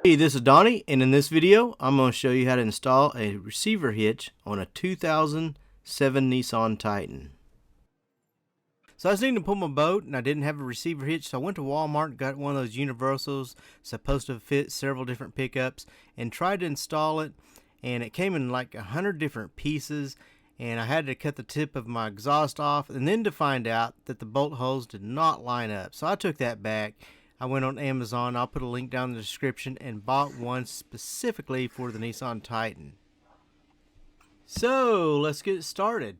Hey, this is Donnie, and in this video, I'm going to show you how to install a receiver hitch on a 2007 Nissan Titan. So I was needing to pull my boat, and I didn't have a receiver hitch, so I went to Walmart and got one of those universals, supposed to fit several different pickups, and tried to install it, and it came in like 100 different pieces, and I had to cut the tip of my exhaust off, and then to find out that the bolt holes did not line up. So I took that back. I went on Amazon, I'll put a link down in the description, and bought one specifically for the Nissan Titan. So let's get started.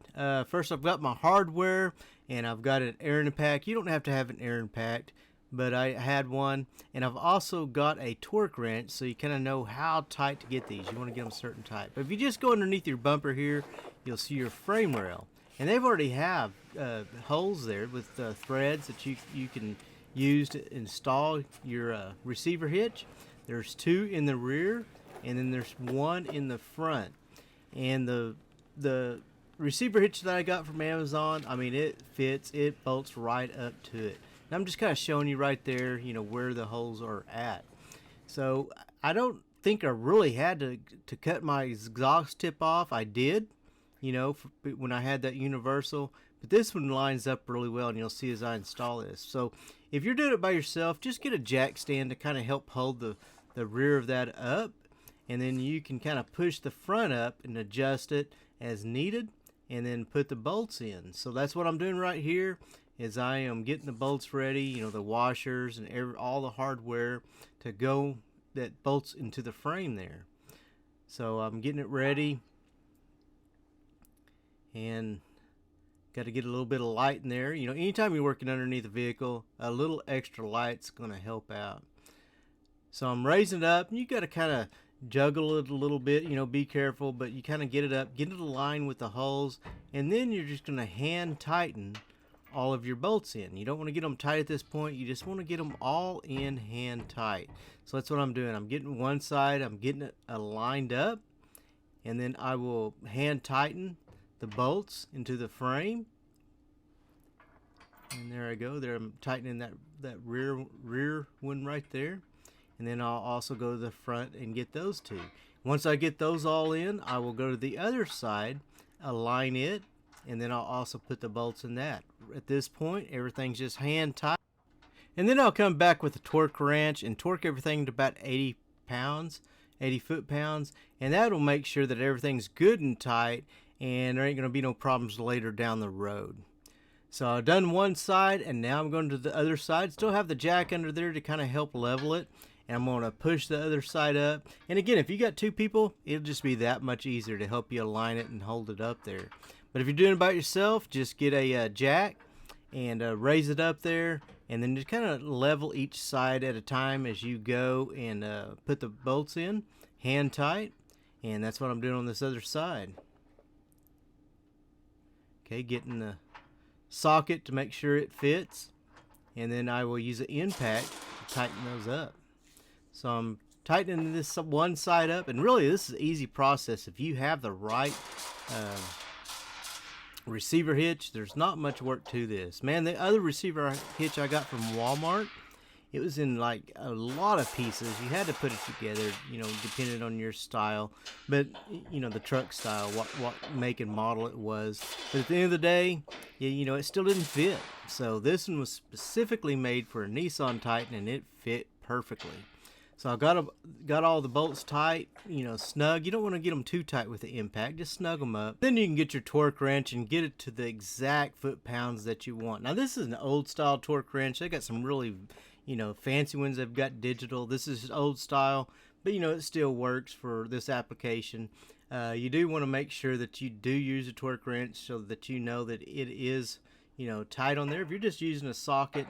First, I've got my hardware, and I've got an air impact. You don't have to have an air impact, but I had one, and I've also got a torque wrench, so you kind of know how tight to get these. You want to get them certain tight. But if you just go underneath your bumper here, you'll see your frame rail, and they've already have holes there with threads that you can use to install your receiver hitch. There's two in the rear, and then there's one in the front. And the receiver hitch that I got from Amazon, I mean, it fits, it bolts right up to it. And I'm just kind of showing you right there, you know, where the holes are at. So I don't think I really had to cut my exhaust tip off. I did, you know, when I had that universal. But this one lines up really well, and you'll see as I install this. So if you're doing it by yourself, just get a jack stand to kind of help hold the rear of that up, and then you can kind of push the front up and adjust it as needed, and then put the bolts in. So that's what I'm doing right here, is I am getting the bolts ready, you know, the washers and all the hardware to go that bolts into the frame there. So I'm getting it ready, and got to get a little bit of light in there. You know, anytime you're working underneath a vehicle, a little extra light's going to help out. So I'm raising it up, and you got to kind of juggle it a little bit, you know, be careful, but you kind of get it up, get it aligned with the holes, and then you're just going to hand tighten all of your bolts in. You don't want to get them tight at this point, you just want to get them all in hand tight. So that's what I'm doing. I'm getting one side, I'm getting it lined up, and then I will hand tighten the bolts into the frame, and there I go. There, I'm tightening that rear one right there, and then I'll also go to the front and get those two. Once I get those all in, I will go to the other side, align it, and then I'll also put the bolts in that. At this point, everything's just hand tight, and then I'll come back with a torque wrench and torque everything to about 80 foot-pounds, and that'll make sure that everything's good and tight, and there ain't going to be no problems later down the road. So I've done one side, and now I'm going to the other side. Still have the jack under there to kind of help level it, and I'm going to push the other side up. And again, if you got two people, it'll just be that much easier to help you align it and hold it up there. But if you're doing it by yourself, just get a jack and raise it up there, and then just kind of level each side at a time as you go, and put the bolts in hand tight. And that's what I'm doing on this other side. Okay, getting the socket to make sure it fits, and then I will use an impact to tighten those up. So I'm tightening this one side up, and really this is an easy process. If you have the right receiver hitch, there's not much work to this. Man, the other receiver hitch I got from Walmart, it was in like a lot of pieces. You had to put it together, you know, depending on your style, but you know, the truck style, what make and model it was. But at the end of the day, you know, it still didn't fit. So this one was specifically made for a Nissan Titan, and it fit perfectly. So I got all the bolts tight, you know, snug. You don't want to get them too tight with the impact. Just snug them up. Then you can get your torque wrench and get it to the exact foot-pounds that you want. Now this is an old style torque wrench. They got some really, you know, fancy ones. They've got digital. This is old style, but you know, it still works for this application. You do want to make sure that you do use a torque wrench so that you know that it is, you know, tight on there. If you're just using a socket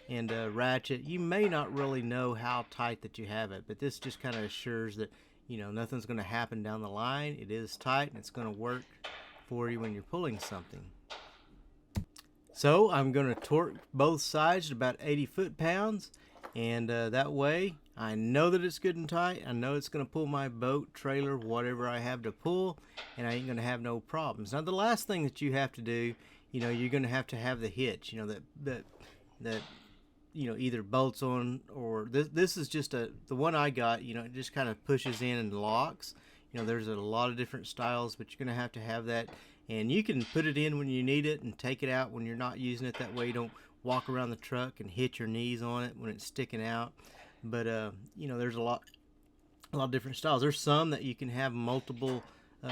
and ratchet, you may not really know how tight that you have it, but this just kind of assures that, you know, nothing's going to happen down the line. It is tight, and it's going to work for you when you're pulling something. So I'm going to torque both sides to about 80 foot-pounds, and that way I know that it's good and tight. I know it's going to pull my boat, trailer, whatever I have to pull, and I ain't going to have no problems. Now the last thing that you have to do, you know, you're going to have the hitch, you know, that either bolts on, or this is just the one I got. It just kind of pushes in and locks. There's a lot of different styles, but you're going to have that, and you can put it in when you need it and take it out when you're not using it. That way you don't walk around the truck and hit your knees on it when it's sticking out. But there's a lot of different styles. There's some that you can have multiple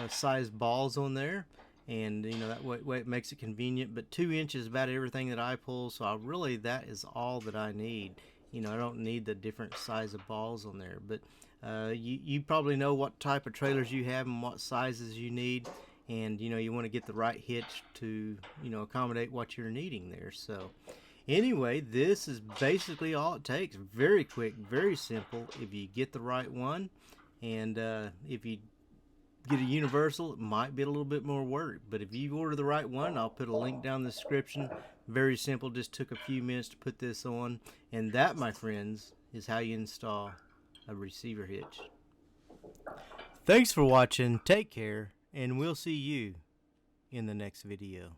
size balls on there, and that way it makes it convenient. But 2 inches is about everything that I pull, so that is all that I need. I don't need the different size of balls on there. But you probably know what type of trailers you have and what sizes you need, and you want to get the right hitch to accommodate what you're needing there. So anyway, this is basically all it takes. Very quick, very simple if you get the right one. And if you get a universal, it might be a little bit more work, but if you order the right one, I'll put a link down in the description. Very simple, just took a few minutes to put this on, and that, my friends, is how you install a receiver hitch. Thanks for watching, take care, and we'll see you in the next video.